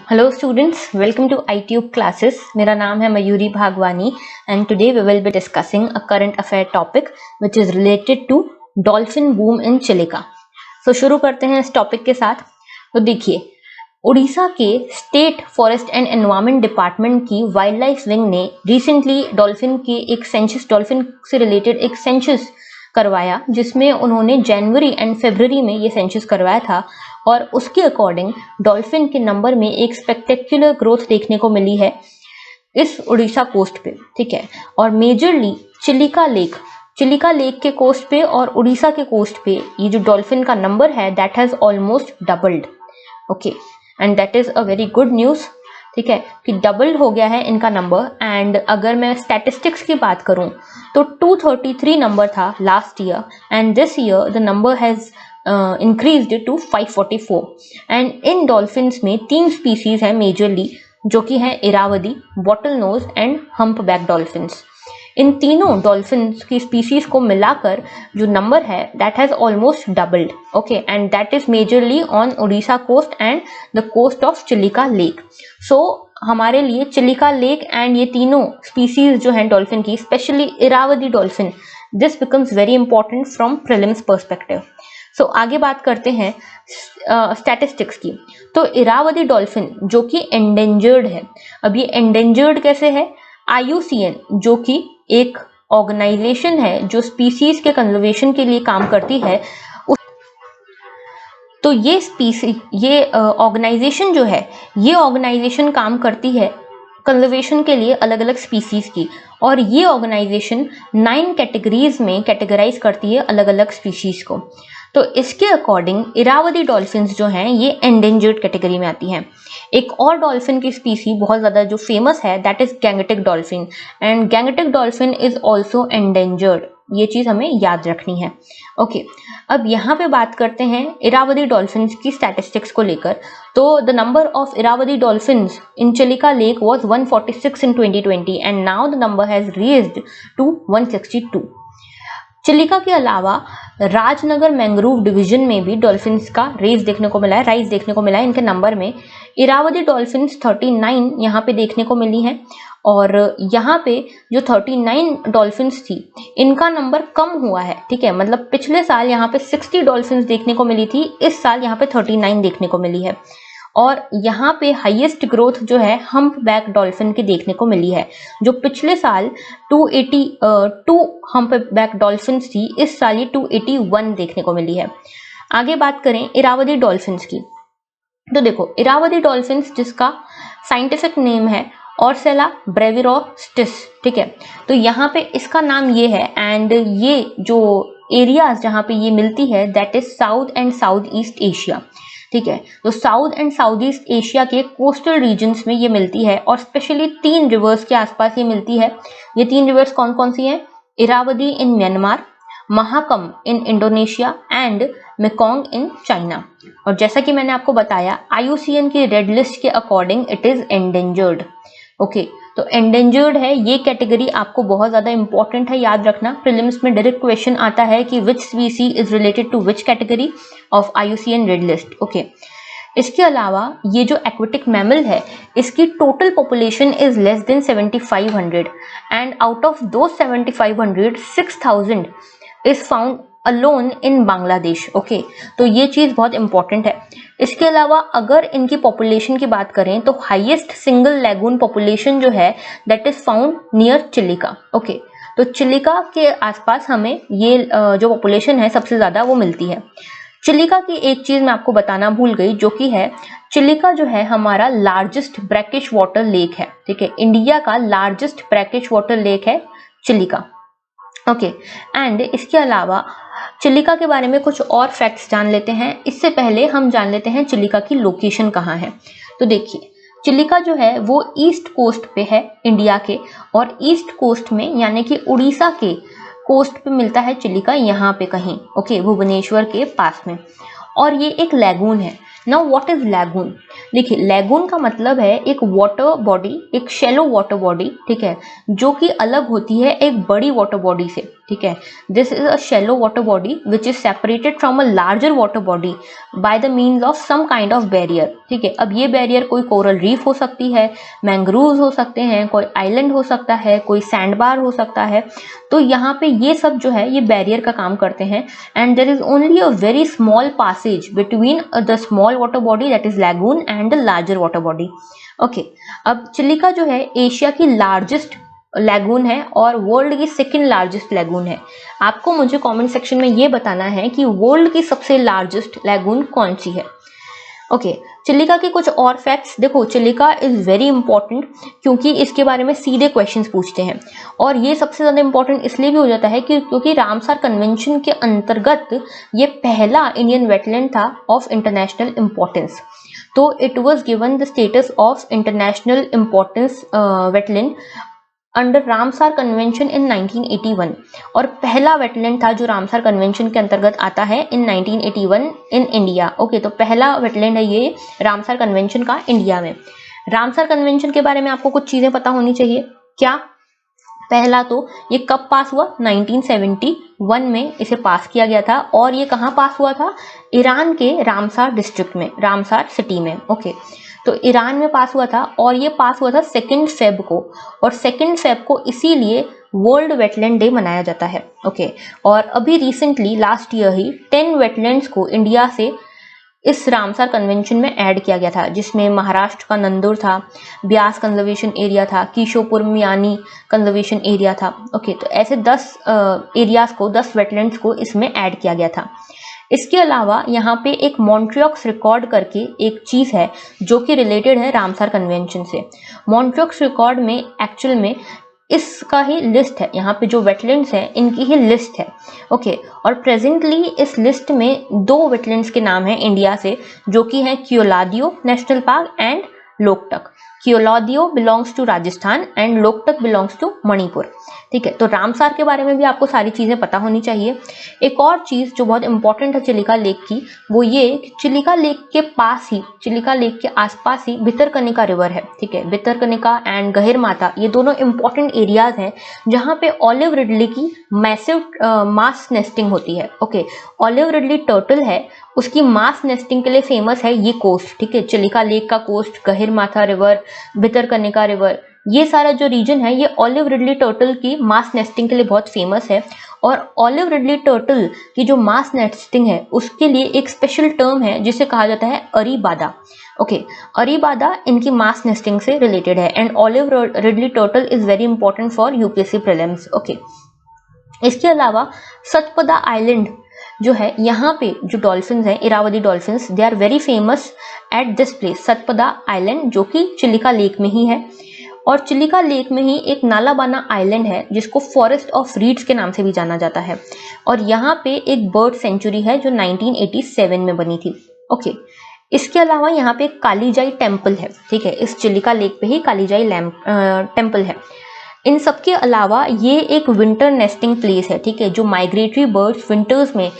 Hello students, welcome to iTube classes. मेरा नाम है Mayuri Bhagwani and today we will be discussing a current affair topic which is related to dolphin boom in Chilika. So शुरू करते हैं इस topic के साथ. तो देखिए, उड़ीसा के state forest and environment department की वाइल्ड लाइफ विंग ने रिसेंटली डॉल्फिन के एक सेंसस, डॉल्फिन से रिलेटेड एक सेंसस करवाया, जिसमें उन्होंने जनवरी एंड फरवरी में ये सेंसस करवाया था और उसके अकॉर्डिंग डॉल्फिन के नंबर में एक स्पेक्टेक्युलर ग्रोथ देखने को मिली है इस उड़ीसा कोस्ट पे, ठीक है. और मेजरली चिलिका लेक के कोस्ट पे और उड़ीसा के कोस्ट पे ये जो डॉल्फिन का नंबर है that has almost doubled. Okay, and that is a very good news, ठीक है, कि डबल हो गया है इनका नंबर. एंड अगर मैं स्टैटिस्टिक्स की बात करूं तो 233 नंबर था last year and this year the number has increased to 544. And इन डॉल्फिन्स में 3 स्पीसीज हैं मेजरली, जो कि हैं Irrawaddy, bottlenose and humpback dolphins. इन तीनों डॉल्फिन्स की स्पीसीज को मिलाकर जो नंबर है that has almost doubled. Okay, and that is majorly on Orissa coast and the coast of Chilika lake. So हमारे लिए चिलिका लेक एंड ये तीनों स्पीसीज जो हैं डॉल्फिन की, specially Irrawaddy dolphin, this becomes very important from prelims perspective. So आगे बात करते हैं स्टैटिस्टिक्स की. तो इरावदी डॉल्फिन जो कि एंडेंजर्ड है. अब ये एंडेंजर्ड कैसे है? IUCN जो कि एक ऑर्गेनाइजेशन है जो स्पीसीज के कंजर्वेशन के लिए काम करती है, तो ये ऑर्गेनाइजेशन जो है, ये ऑर्गेनाइजेशन काम करती है कंजर्वेशन के लिए अलग अलग स्पीसीज की, और ये ऑर्गेनाइजेशन 9 कैटेगरीज में कैटेगराइज करती है अलग अलग स्पीसीज को. तो इसके अकॉर्डिंग इरावदी डॉल्फिन्स जो हैं ये एंडेंजर्ड कैटेगरी में आती हैं. एक और डॉल्फिन की स्पीसी बहुत ज़्यादा जो फेमस है that is Gangetic dolphin, and Gangetic dolphin is also endangered. ये चीज़ हमें याद रखनी है. ओके, अब यहाँ पे बात करते हैं इरावदी डॉल्फिन्स की स्टैटिस्टिक्स को लेकर. तो the number of Irrawaddy dolphins in Chilika lake was 146 in 2020 and now the number has reached to 162. Chilika के अलावा राजनगर मैंग्रोव डिवीजन में भी डॉल्फिन्स का राइज देखने को मिला है इनके नंबर में. इरावदी डॉल्फिन्स 39 यहाँ पे देखने को मिली हैं, और यहाँ पे जो 39 डॉल्फिन्स थी इनका नंबर कम हुआ है, ठीक है. मतलब पिछले साल यहाँ पे 60 डॉल्फिन्स देखने को मिली थी, इस साल यहाँ पे 39 देखने को मिली है. और यहाँ पे हाईएस्ट ग्रोथ जो है हम्पबैक डॉल्फिन की देखने को मिली है, जो पिछले साल 282 हम्पबैक डॉल्फिन्स थी, इस साल ये 281 देखने को मिली है. आगे बात करें इरावदी डॉल्फिन्स की, तो देखो इरावदी डॉल्फिन्स जिसका साइंटिफिक नेम है ऑर्सेला ब्रेविरोस्टिस, ठीक है. तो यहाँ पे इसका नाम ये है, एंड ये जो एरियाज जहाँ पे ये मिलती है that is south and south east Asia, ठीक है. तो south and south east Asia के कोस्टल रीजन्स में ये मिलती है, और स्पेशली 3 रिवर्स के आसपास ये मिलती है. ये 3 रिवर्स कौन कौन सी हैं? Irrawaddy in Myanmar, Mahakam in Indonesia and Mekong in China. और जैसा कि मैंने आपको बताया IUCN की रेड लिस्ट के according it is endangered. Okay, तो एंडेंजर्ड है ये कैटेगरी, आपको बहुत ज्यादा इंपॉर्टेंट है, याद रखना. प्रीलिम्स में डायरेक्ट क्वेश्चन आता है कि which species is related to which category of IUCN red list. Okay, इसके अलावा ये जो एक्वेटिक मैमल है इसकी total population is less than 7500, and out of दो 7500 6000 is found alone in Bangladesh. Okay, तो ये चीज बहुत इंपॉर्टेंट है. इसके अलावा अगर इनकी पॉपुलेशन की बात करें तो हाईएस्ट सिंगल लैगून पॉपुलेशन जो है that is found near Chilika. Okay, तो चिलिका के आसपास हमें ये जो पॉपुलेशन है सबसे ज्यादा वो मिलती है. चिलिका की एक चीज मैं आपको बताना भूल गई, जो कि है चिलिका जो है हमारा लार्जेस्ट ब्रैकिश वाटर लेक है, ठीक है. इंडिया का लार्जेस्ट ब्रैकिश वाटर लेक है चिलिका. ओके, एंड इसके अलावा चिलिका के बारे में कुछ और फैक्ट्स जान लेते हैं. इससे पहले हम जान लेते हैं चिलिका की लोकेशन कहाँ है. तो देखिए, चिलिका जो है वो ईस्ट कोस्ट पे है इंडिया के, और ईस्ट कोस्ट में यानी कि उड़ीसा के कोस्ट पे मिलता है चिलिका, यहाँ पे कहीं. ओके, भुवनेश्वर के पास में. और ये एक लैगून है. Now what is lagoon? देखिए, लैगून का मतलब है एक वाटर बॉडी, एक शैलो वाटर बॉडी, ठीक है, जो कि अलग होती है एक बड़ी वाटर बॉडी से, ठीक है। This is a shallow water body which is separated from a larger water body by the means of some kind of barrier, ठीक है। अब ये बैरियर कोई कोरल रीफ हो सकती है, मैंग्रोव्स हो सकते हैं, कोई आइलैंड हो सकता है, कोई सैंड बार हो सकता है। तो यहाँ पे ये सब जो है ये बैरियर का काम करते हैं, and there is only a very small passage between the small water body that is lagoon and the larger water body. Okay, अब चिलिका जो है एशिया की लार्जेस्ट लैगून है और वर्ल्ड की सेकंड लार्जेस्ट लैगून है। आपको मुझे कमेंट सेक्शन में ये बताना है कि वर्ल्ड की सबसे लार्जेस्ट लैगून कौन सी है। ओके, चिलिका के कुछ और फैक्ट्स देखो। चिलिका इज वेरी इंपॉर्टेंट क्योंकि इसके बारे में सीधे क्वेश्चंस पूछते हैं, और ये सबसे ज्यादा इंपॉर्टेंट इसलिए भी हो जाता है कि क्योंकि रामसार कन्वेंशन के अंतर्गत ये पहला इंडियन वेटलैंड था ऑफ इंटरनेशनल इंपॉर्टेंस। तो it was given the status of international importance wetland under Ramsar convention in 1981, और पहला वेटलैंड था जो रामसार कन्वेंशन के अंतर्गत आता है इन 1981 इन इंडिया। ओके, तो पहला वेटलैंड है ये रामसार कन्वेंशन का इंडिया में। रामसार कन्वेंशन के बारे में आपको कुछ चीजें पता होनी चाहिए। क्या? पहला तो ये कब पास हुआ? 1971 में इसे पास किया गया था, और ये कहाँ पास हुआ था? ईरान के रामसार डिस्ट्रिक्ट में, रामसार सिटी में। ओके, तो ईरान में पास हुआ था, और ये पास हुआ था 2 फेब को, और 2 फेब को इसीलिए वर्ल्ड वेटलैंड डे मनाया जाता है। ओके, और अभी रिसेंटली लास्ट ईयर ही 10 वेटलैंड्स को इंडिया से इस रामसार कन्वेंशन में ऐड किया गया था, जिसमें महाराष्ट्र का नंदुर था, ब्यास कंजर्वेशन एरिया था, किशोपुर मियानी कंजर्वेशन एरिया था। ओके, तो ऐसे 10 एरियाज को, 10 वेटलैंड्स को इसमें ऐड किया गया था। इसके अलावा यहाँ पे एक मॉन्ट्रियॉक्स रिकॉर्ड करके एक चीज है जो कि रिलेटेड है रामसार कन्वेंशन से। मॉन्ट्रियॉक्स रिकॉर्ड में एक्चुअल में इसका ही लिस्ट है, यहाँ पे जो वेटलैंड्स है इनकी ही लिस्ट है। ओके, और प्रेजेंटली इस लिस्ट में 2 वेटलैंड्स के नाम हैं इंडिया से, जो कि हैं Keoladeo national park and Loktak. Keoladeo belongs to Rajasthan and Loktak belongs to Manipur. ठीक है, तो रामसार के बारे में भी आपको सारी चीजें पता होनी चाहिए। एक और चीज जो बहुत इंपॉर्टेंट है चिलिका लेक की, वो ये कि चिलिका लेक के पास ही, चिलिका लेक के आसपास ही भितरकनिका रिवर है। ठीक है, भितरकनिका एंड गहिरमाथा ये दोनों इंपॉर्टेंट एरियाज हैं जहां पे ऑलिव रिडले की मैसिव मास नेस्टिंग होती है। ओके, ऑलिव रिडले टर्टल है, उसकी मास नेस्टिंग के लिए फेमस है ये कोस्ट। ठीक है, चिलिका लेक का coast, Gahirmatha river, Bhitarkanika river, ये सारा जो रीजन है ये ऑलिव रिडले टर्टल की मास नेस्टिंग के लिए बहुत फेमस है। और ऑलिव रिडले टर्टल की जो मास नेस्टिंग है उसके लिए एक स्पेशल टर्म है जिसे कहा जाता है अरीबादा। ओके, अरीबादा इनकी मास नेस्टिंग से रिलेटेड है, and olive Ridley turtle is very important for UPSC prelims. Okay, इसके अलावा सतपदा आइलैंड जो है, यहाँ पे जो डॉल्फिन्स हैं, Irrawaddy dolphins, they are very famous at this place, Satpada island, जो कि चिलिका लेक में ही है। और चिलिका लेक में ही एक नालाबाना आइलैंड है जिसको फॉरेस्ट ऑफ रीड्स के नाम से भी जाना जाता है, और यहाँ पे एक बर्ड सेंचुरी है जो 1987 में बनी थी। ओके, इसके अलावा यहाँ पे कालीजाई टेम्पल है। ठीक है, इस चिलिका लेक पे ही कालीजाई टेम्पल है। इन सब के अलावा ये एक विंटर नेस्टिंग प्लेस है। ठीक है, जो माइग्रेटरी बर्ड्स विंटर्स में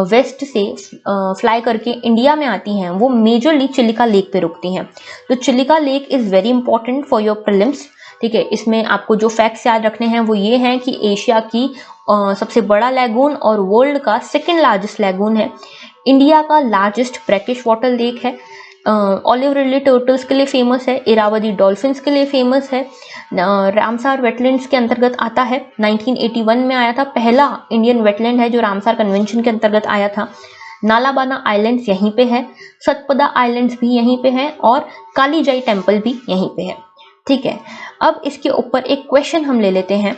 वेस्ट से फ्लाई करके इंडिया में आती हैं वो मेजरली चिलिका लेक पे रुकती हैं। तो Chilika lake is very important for your prelims. ठीक है, इसमें आपको जो फैक्ट्स याद रखने हैं वो ये हैं कि एशिया की सबसे बड़ा लैगून और वर्ल्ड का सेकेंड लार्जेस्ट लैगून है, इंडिया का लार्जेस्ट ब्रैकिश वाटर लेक है, ऑलिव रिडले टर्टल्स के लिए फेमस है, इरावदी डॉल्फिन्स के लिए फेमस है, रामसार वेटलैंड्स के अंतर्गत आता है, 1981 में आया था, पहला इंडियन वेटलैंड है जो रामसार कन्वेंशन के अंतर्गत आया था। नालाबाना आइलैंड्स यहीं पे है, सतपदा आइलैंड्स भी यहीं पे है, और कालीजाई टेम्पल भी यहीं पे है। ठीक है, अब इसके ऊपर एक क्वेश्चन हम ले लेते हैं।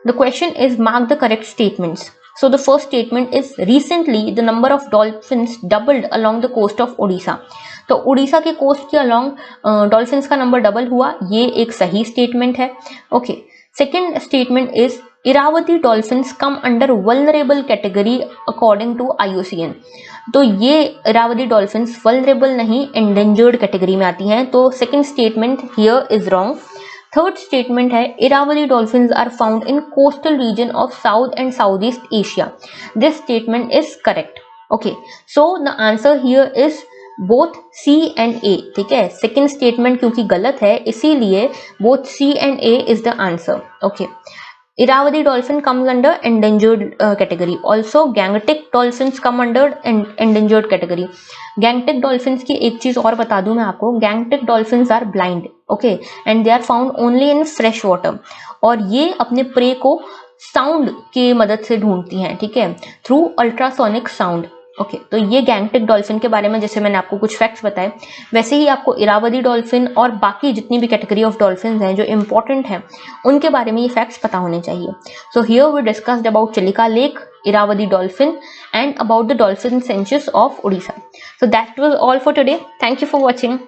The question is mark the correct statements. So the first statement is recently the number of dolphins doubled along the coast of Odisha. तो उड़ीसा के कोस्ट के अलोंग डॉल्फिन्स का नंबर डबल हुआ, ये एक सही स्टेटमेंट है। Okay, second statement is Irrawaddy dolphins come under vulnerable category according to IUCN। तो ये इरावती डॉल्फिन्स वल्नरेबल नहीं, एंडेंजर्ड कैटेगरी में आती हैं, तो second statement here is wrong. Third statement है Irrawaddy dolphins are found in coastal region of south and south east Asia. This statement is correct. Okay, so the answer here is both C and A, ठीक है। Second statement क्योंकि गलत है इसीलिए both C and A is the answer, okay. Irrawaddy dolphin comes under endangered category. Also, Gangetic dolphins come under endangered category. Gangetic dolphins की एक चीज और बता दूं मैं आपको, Gangetic dolphins are blind, okay, and they are found only in fresh water. और ये अपने प्रे को साउंड की मदद से ढूंढती हैं, ठीक है, थ्रू अल्ट्रासोनिक साउंड, ओके। तो ये गैंगटिक डॉल्फिन के बारे में जैसे मैंने आपको कुछ फैक्ट्स बताए, वैसे ही आपको इरावदी डॉल्फिन और बाकी जितनी भी कैटेगरी ऑफ डॉल्फिन हैं जो इंपॉर्टेंट हैं उनके बारे में ये फैक्ट्स पता होने चाहिए। So here we discussed about Chilika lake, Irrawaddy dolphin and about the dolphin sanctuary of Orissa. So that was all for today. Thank you for watching.